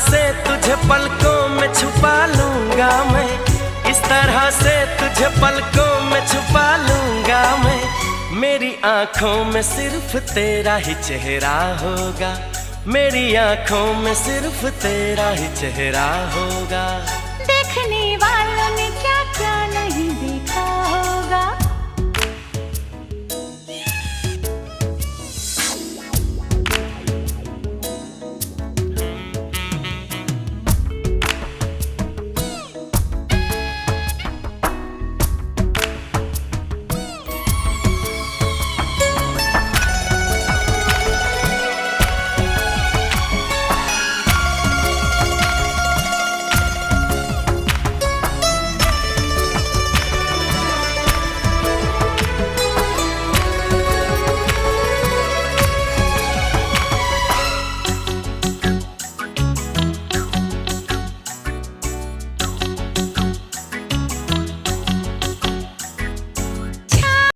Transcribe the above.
से तुझे पलकों में छुपा लूंगा मैं, इस तरह से तुझे पलकों में छुपा लूंगा मैं। मेरी आंखों में सिर्फ तेरा ही चेहरा होगा, मेरी आंखों में सिर्फ तेरा ही चेहरा होगा।